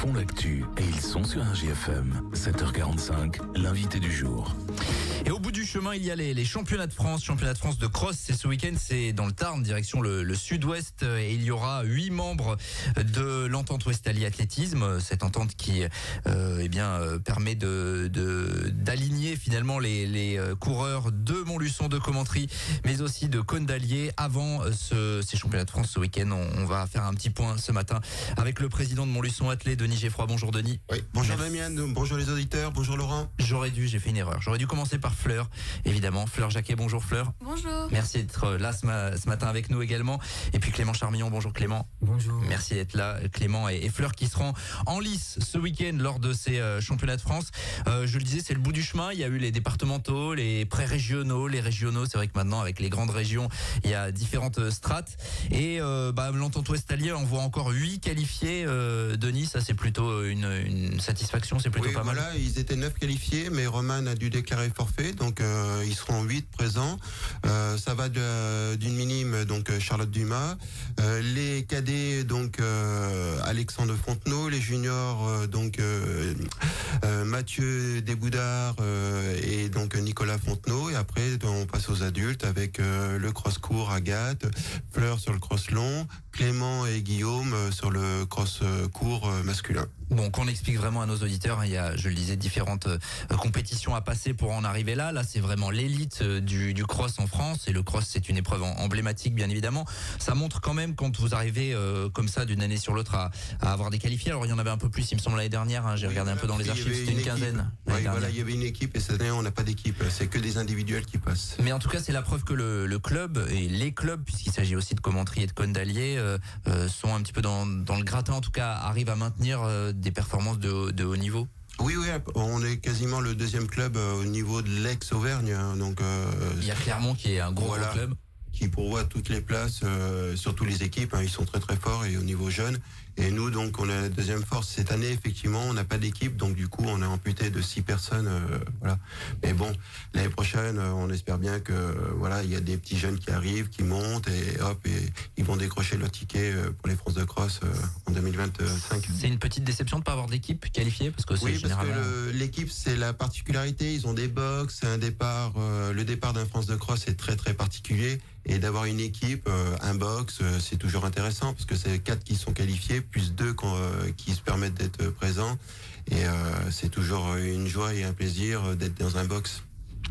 font l'actu et ils sont sur RJFM. 7h45, l'invité du jour. Et au bout du chemin, il y a les championnats de France. Championnat de France de cross, c'est ce week-end, c'est dans le Tarn, direction le sud-ouest. Et il y aura 8 membres de l'entente Ouest-Allier Athlétisme. Cette entente qui permet d'aligner finalement les coureurs de Montluçon, de Commentry, mais aussi de Cône d'Allier. Avant ces championnats de France ce week-end, on va faire un petit point ce matin avec le président de Montluçon Athlé, Denis Geffroy. Bonjour Denis. Oui, bonjour Damien, bonjour les auditeurs, bonjour Laurent. J'ai fait une erreur. J'aurais dû commencer par Fleur, évidemment. Fleur Jacquet, bonjour Fleur. Bonjour. Merci d'être là ce matin avec nous également. Et puis Clément Charmillon, bonjour Clément. Bonjour. Merci d'être là, Clément et Fleur qui seront en lice ce week-end lors de ces championnats de France. Je le disais, c'est le bout du chemin. Il y a eu les départementaux, les pré-régionaux, les régionaux. C'est vrai que maintenant, avec les grandes régions, il y a différentes strates. Et l'entente Ouest-Allier, on voit encore 8 qualifiés. Denis, ça c'est plutôt une satisfaction, c'est plutôt pas mal. Voilà, ils étaient 9 qualifiés, mais Roman a dû déclarer forfait, donc ils seront 8 présents. Ça va d'une minime, donc Charlotte Dumas, les cadets, donc Alexandre Fontenot, les juniors, Mathieu Desgoudard et donc Nicolas Fontenot, et après on passe aux adultes avec le cross court Agathe, Fleur sur le cross long, Clément et Guillaume sur le cross court masculin. Bon, qu'on explique vraiment à nos auditeurs, il y a, je le disais, différentes compétitions à passer pour en arriver là. Là, c'est vraiment l'élite du cross en France, et le cross, c'est une épreuve emblématique, bien évidemment. Ça montre quand même, quand vous arrivez comme ça d'une année sur l'autre à avoir des qualifiés. Alors, il y en avait un peu plus, il me semble, l'année dernière. J'ai regardé un peu dans les archives, c'était une quinzaine. Oui, voilà, il y avait une équipe, et cette année, on n'a pas d'équipe. C'est que des individuels qui passent. Mais en tout cas, c'est la preuve que le club et les clubs, puisqu'il s'agit aussi de Commentry et de Cône d'Allier, sont un petit peu dans le gratin, en tout cas, arrivent à maintenir des performances de haut niveau. Oui, on est quasiment le deuxième club au niveau de l'ex-Auvergne. Donc, il y a Clermont qui est un gros club. Qui pourvoit toutes les places, surtout les équipes. Ils sont très très forts et au niveau jeune. Et nous, donc, on a la deuxième force. Cette année, effectivement, on n'a pas d'équipe, donc du coup, on est amputé de 6 personnes. Voilà. Mais bon, l'année prochaine, on espère bien que il y a des petits jeunes qui arrivent, qui montent, et hop, et ils vont décrocher leur ticket pour les France de cross en 2025. C'est une petite déception de ne pas avoir d'équipe qualifiée, parce que c'est généralement... parce que l'équipe, c'est la particularité. Ils ont des box, c'est un départ. Le départ d'un France de cross est très très particulier. Et d'avoir une équipe, un box, c'est toujours intéressant, parce que c'est 4 qui sont qualifiés, plus 2 qui se permettent d'être présents. Et c'est toujours une joie et un plaisir d'être dans un box.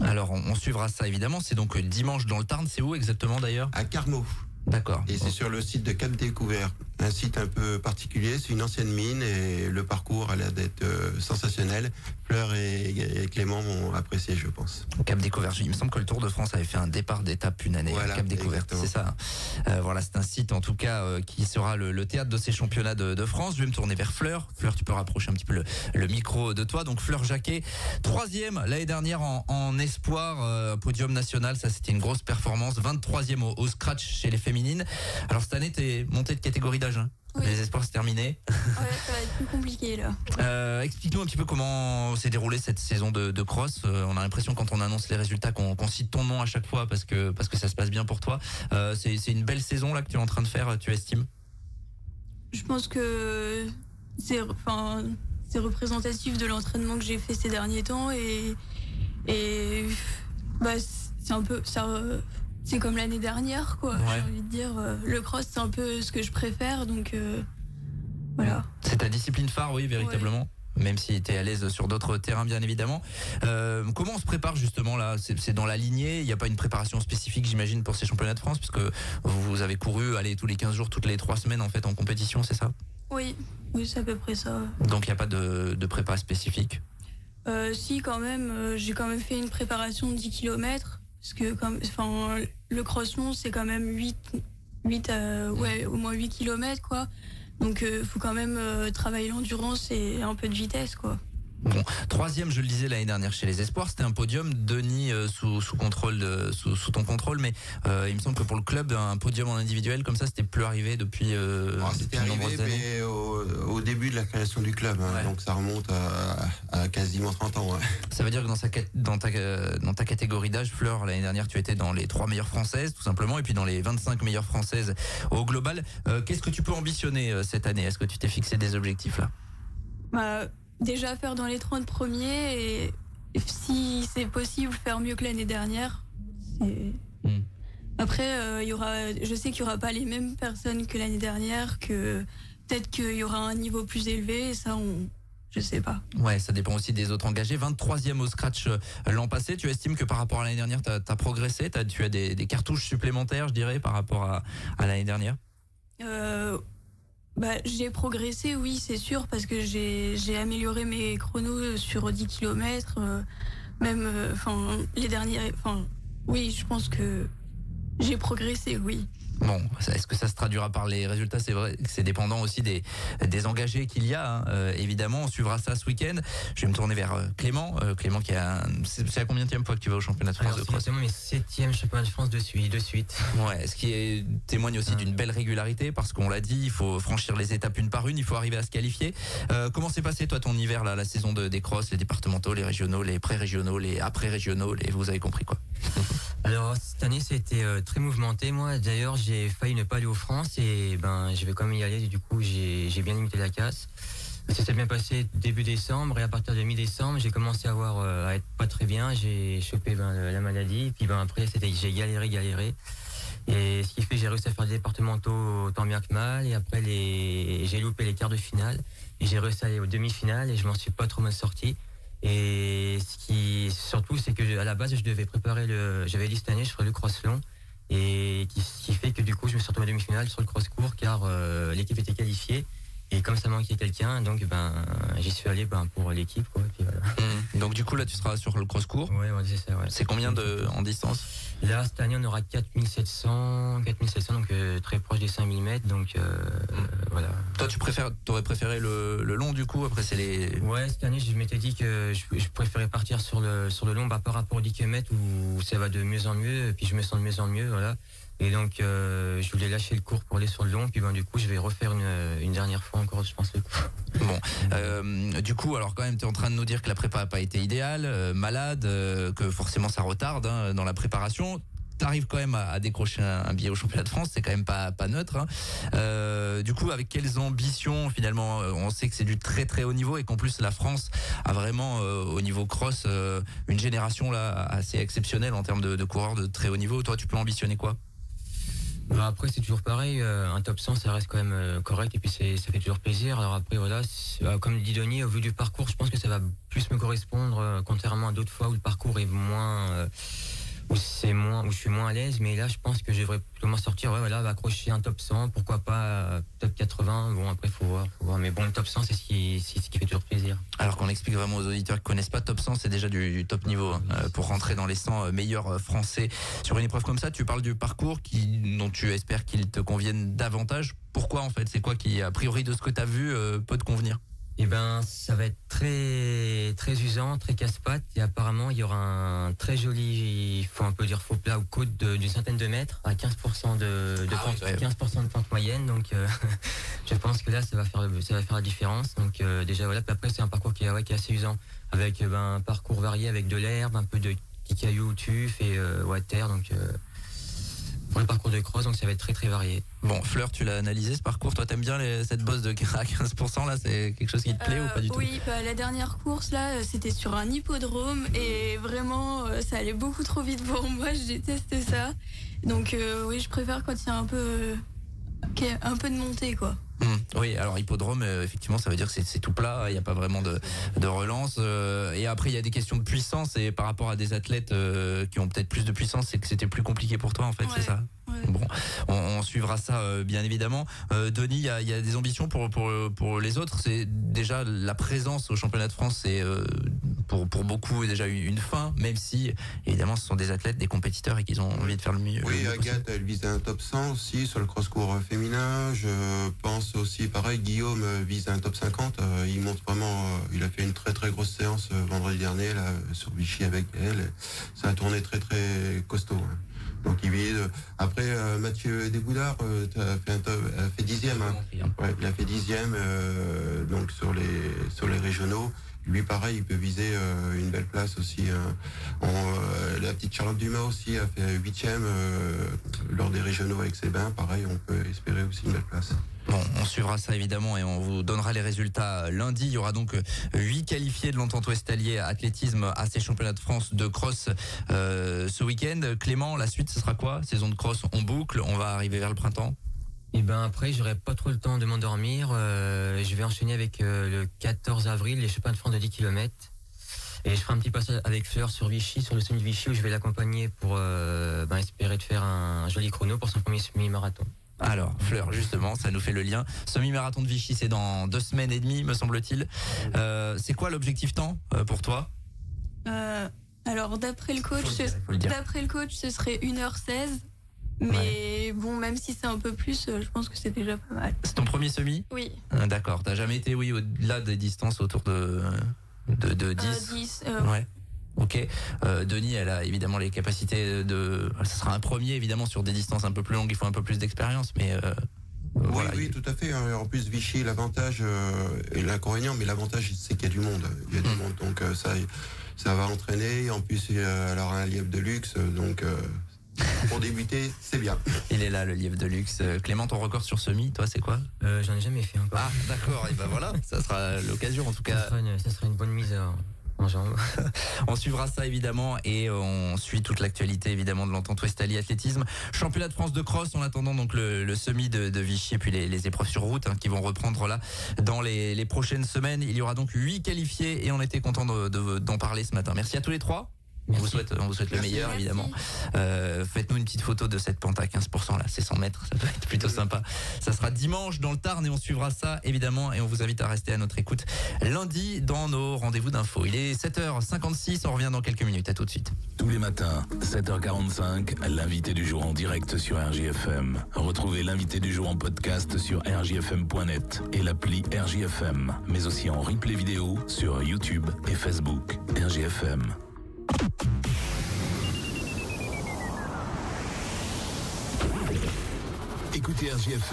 Alors, on suivra ça évidemment. C'est donc dimanche dans le Tarn. C'est où exactement d'ailleurs ? À Carmaux. D'accord. Et c'est sur le site de Cap Découvert. Un site un peu particulier, c'est une ancienne mine, et le parcours a l'air d'être sensationnel. Fleur et Clément vont apprécier, je pense. Cap Découvert. Il me semble que le Tour de France avait fait un départ d'étape une année. Voilà, Cap Découvert, c'est ça. C'est un site en tout cas qui sera le théâtre de ces championnats de France. Je vais me tourner vers Fleur. Fleur, tu peux rapprocher un petit peu le micro de toi. Donc Fleur Jacquet, 3e l'année dernière en espoir, podium national. Ça, c'était une grosse performance. 23e au scratch chez les féminines. Alors cette année, t'es montée de catégorie d'âge. Oui. Les espoirs, c'est terminé. Ouais, ça va être plus compliqué là. Explique-nous un petit peu comment s'est déroulée cette saison de cross. On a l'impression, quand on annonce les résultats, qu'on cite ton nom à chaque fois parce que ça se passe bien pour toi. C'est une belle saison là que tu es en train de faire, tu estimes ? Je pense que c'est représentatif de l'entraînement que j'ai fait ces derniers temps, et c'est un peu ça. C'est comme l'année dernière, quoi. Ouais. J'ai envie de dire, le cross, c'est un peu ce que je préfère, donc voilà. C'est ta discipline phare, oui, véritablement. Ouais. Même si tu es à l'aise sur d'autres terrains, bien évidemment. Comment on se prépare justement là ? C'est dans la lignée. Il n'y a pas une préparation spécifique, j'imagine, pour ces championnats de France, puisque vous avez couru tous les 15 jours, toutes les 3 semaines en fait en compétition, c'est ça ? Oui, c'est à peu près ça. Donc il n'y a pas de prépa spécifique ? Si, quand même, j'ai quand même fait une préparation de 10 km. Parce que le cross long, c'est quand même au moins 8 km, quoi. Donc faut quand même travailler l'endurance et un peu de vitesse, quoi. Bon, 3e, je le disais l'année dernière chez les Espoirs, c'était un podium, Denis, sous ton contrôle, mais il me semble que pour le club, un podium en individuel comme ça, c'était plus arrivé depuis c'était arrivé, mais au début de la création du club, donc ça remonte à quasiment 30 ans. Ouais. Ça veut dire que dans ta catégorie d'âge, Fleur, l'année dernière, tu étais dans les 3 meilleures françaises, tout simplement, et puis dans les 25 meilleures françaises au global. Qu'est-ce que tu peux ambitionner cette année ? Est-ce que tu t'es fixé des objectifs là ? Déjà faire dans les 30 premiers et si c'est possible faire mieux que l'année dernière. Après, je sais qu'il y aura pas les mêmes personnes que l'année dernière, que peut-être qu'il y aura un niveau plus élevé, et ça, je sais pas. Ouais, ça dépend aussi des autres engagés. 23e au scratch l'an passé. Tu estimes que par rapport à l'année dernière, t'as progressé, tu as des cartouches supplémentaires, je dirais, par rapport à l'année dernière? J'ai progressé, oui, c'est sûr, parce que j'ai amélioré mes chronos sur 10 km, même, les derniers, oui, je pense que j'ai progressé, oui. Bon, est-ce que ça se traduira par les résultats? C'est vrai que c'est dépendant aussi des engagés qu'il y a, évidemment. On suivra ça ce week-end. Je vais me tourner vers Clément. Clément c'est la combienième fois que tu vas au championnat de France de cross? C'est mon 7e championnat de France de suite. Ouais, ce qui témoigne aussi d'une belle régularité, parce qu'on l'a dit, il faut franchir les étapes une par une, il faut arriver à se qualifier. Comment s'est passé toi ton hiver là, la saison des crosses, les départementaux, les régionaux, les pré-régionaux, les après-régionaux, vous avez compris quoi? Alors cette année c'était très mouvementé. Moi d'ailleurs j'ai failli ne pas aller aux France et je vais quand même y aller. Du coup j'ai bien limité la casse. Ça s'est bien passé début décembre et à partir de mi-décembre j'ai commencé à être pas très bien. J'ai chopé la maladie. Puis après j'ai galéré. Et ce qui fait que j'ai réussi à faire des départementaux tant bien que mal. Et après j'ai loupé les quarts de finale et j'ai réussi à aller aux demi-finales et je m'en suis pas trop mal sorti. Et ce qui surtout c'est que à la base je devais préparer j'avais dit cette année je ferais le cross long et qui fait que du coup je me suis retrouvé en demi-finale sur le cross court car l'équipe était qualifiée et comme ça manquait quelqu'un donc j'y suis allé pour l'équipe quoi. Puis voilà. Donc du coup là tu seras sur le cross court. Ouais, c'est ça. Ouais. C'est combien en distance? Là cette année on aura 4700 donc très proche des 5000 mètres donc voilà. Toi t'aurais préféré le long du coup? Après c'est les... Ouais, cette année je m'étais dit que je préférais partir sur le long par rapport aux 10 km où ça va de mieux en mieux et puis je me sens de mieux en mieux voilà. Et donc je voulais lâcher le court pour aller sur le long puis du coup je vais refaire une dernière fois encore je pense le coup. Bon, du coup alors quand même tu es en train de nous dire que la prépa n'a pas été idéale, malade, que forcément ça retarde dans la préparation. T'arrives quand même à décrocher un billet au championnat de France, c'est quand même pas neutre. Du coup, avec quelles ambitions finalement? On sait que c'est du très très haut niveau et qu'en plus la France a vraiment au niveau cross une génération là assez exceptionnelle en termes de coureurs de très haut niveau. Toi, tu peux ambitionner quoi? Après c'est toujours pareil, un top 100 ça reste quand même correct et puis ça fait toujours plaisir. Alors après voilà, comme dit Denis, au vu du parcours je pense que ça va plus me correspondre contrairement à d'autres fois où le parcours est moins où je suis moins à l'aise, mais là je pense que je devrais plutôt m'en sortir, accrocher un top 100, pourquoi pas top 80, bon après faut voir, mais bon le top 100 c'est ce qui fait toujours plaisir. Alors qu'on explique vraiment aux auditeurs qui connaissent pas top 100, c'est déjà du top niveau pour rentrer dans les 100 meilleurs français sur une épreuve comme ça. Tu parles du parcours dont tu espères qu'il te convienne davantage. Pourquoi en fait? C'est quoi qui a priori de ce que tu as vu peut te convenir? Ça va être très très usant, très casse-pattes et apparemment il y aura un très joli, on peut dire faux plat ou côte d'une centaine de mètres à 15% de pente, 15% de pente moyenne donc je pense que là ça va faire la différence donc déjà voilà. Puis après c'est un parcours qui est assez usant avec un parcours varié avec de l'herbe, un peu de petits cailloux, tuf et terre donc pour le parcours de cross, donc ça va être très très varié. Bon, Fleur, tu l'as analysé ce parcours, toi t'aimes bien cette bosse de 15% là, c'est quelque chose qui te plaît ou pas du tout? Oui, la dernière course là, c'était sur un hippodrome et vraiment ça allait beaucoup trop vite pour moi, je déteste ça. Donc oui, je préfère quand il y a un peu de montée quoi. Oui, alors hippodrome, effectivement, ça veut dire que c'est tout plat, il n'y a pas vraiment de relance. Et après, il y a des questions de puissance et par rapport à des athlètes qui ont peut-être plus de puissance, c'est que c'était plus compliqué pour toi, en fait, c'est ça? Ouais. Bon, on suivra ça bien évidemment. Denis, il y a des ambitions pour les autres. C'est déjà la présence au championnat de France, c'est pour beaucoup déjà une fin, même si évidemment ce sont des athlètes, des compétiteurs et qu'ils ont envie de faire le mieux. Oui, Agathe, elle vise un top 100 aussi sur le cross-court féminin. Je pense aussi pareil, Guillaume vise un top 50. Il montre vraiment, il a fait une très très grosse séance vendredi dernier là sur Vichy avec elle. Ça a tourné très très costaud. Hein. Donc il vise. Après Mathieu Desboudard a fait 10e. Hein. Ouais, il a fait 10e donc sur les régionaux. lui pareil, il peut viser une belle place aussi. La petite Charlotte Dumas aussi a fait 8e lors des régionaux avec ses bains. Pareil, on peut espérer aussi une belle place. Bon, on suivra ça évidemment et on vous donnera les résultats lundi. Il y aura donc 8 qualifiés de l'Entente Ouest Allier athlétisme à ces championnats de France de cross ce week-end. Clément, la suite ce sera quoi? Saison de cross, on boucle, on va arriver vers le printemps. Et ben après, j'aurai pas trop le temps de m'endormir. Je vais enchaîner avec le 14 avril les championnats de France de 10 km. Et je ferai un petit passage avec Fleur sur Vichy, sur le semi de Vichy, où je vais l'accompagner pour espérer de faire un joli chrono pour son premier semi-marathon. Alors, Fleur, justement, ça nous fait le lien. Semi-marathon de Vichy, c'est dans 2 semaines et demie, me semble-t-il. C'est quoi l'objectif temps pour toi? Alors, d'après le coach, ce serait 1h16. Mais bon, même si c'est un peu plus, je pense que c'est déjà pas mal. C'est ton premier semi? Oui. D'accord. T'as jamais été, au-delà des distances autour de 10 10. Ouais. Ok. Denis, elle a évidemment les capacités ça sera un premier, évidemment, sur des distances un peu plus longues. Il faut un peu plus d'expérience, mais... Oui, tout à fait. En plus, Vichy, l'avantage et l'inconvénient, mais l'avantage, c'est qu'il y a du monde. Il y a du monde, donc ça va entraîner. En plus, elle aura un lièvre de luxe, donc... pour débuter, c'est bien. Il est là, le lièvre de luxe. Clément, ton record sur semi, toi, c'est quoi? J'en ai jamais fait encore. Ah, d'accord. Et ben voilà, ça sera l'occasion, en tout cas. Ça sera une bonne mise en jambe. On suivra ça, évidemment, et on suit toute l'actualité, évidemment, de l'Entente Ouest Allier Athlétisme. Championnat de France de cross, en attendant donc le semi de Vichy, et puis les épreuves sur route qui vont reprendre là dans les prochaines semaines. Il y aura donc 8 qualifiés, et on était content d'en parler ce matin. Merci à tous les trois. On vous souhaite le meilleur, évidemment. Faites-nous une petite photo de cette pente à 15% là, c'est 100 mètres, ça doit être plutôt sympa. Ça sera dimanche dans le Tarn et on suivra ça évidemment et on vous invite à rester à notre écoute lundi dans nos rendez-vous d'infos. Il est 7h56, on revient dans quelques minutes, à tout de suite. Tous les matins, 7h45, l'invité du jour en direct sur RJFM. Retrouvez l'invité du jour en podcast sur rjfm.net et l'appli RJFM, mais aussi en replay vidéo sur YouTube et Facebook. RJFM. Écoutez RJFM.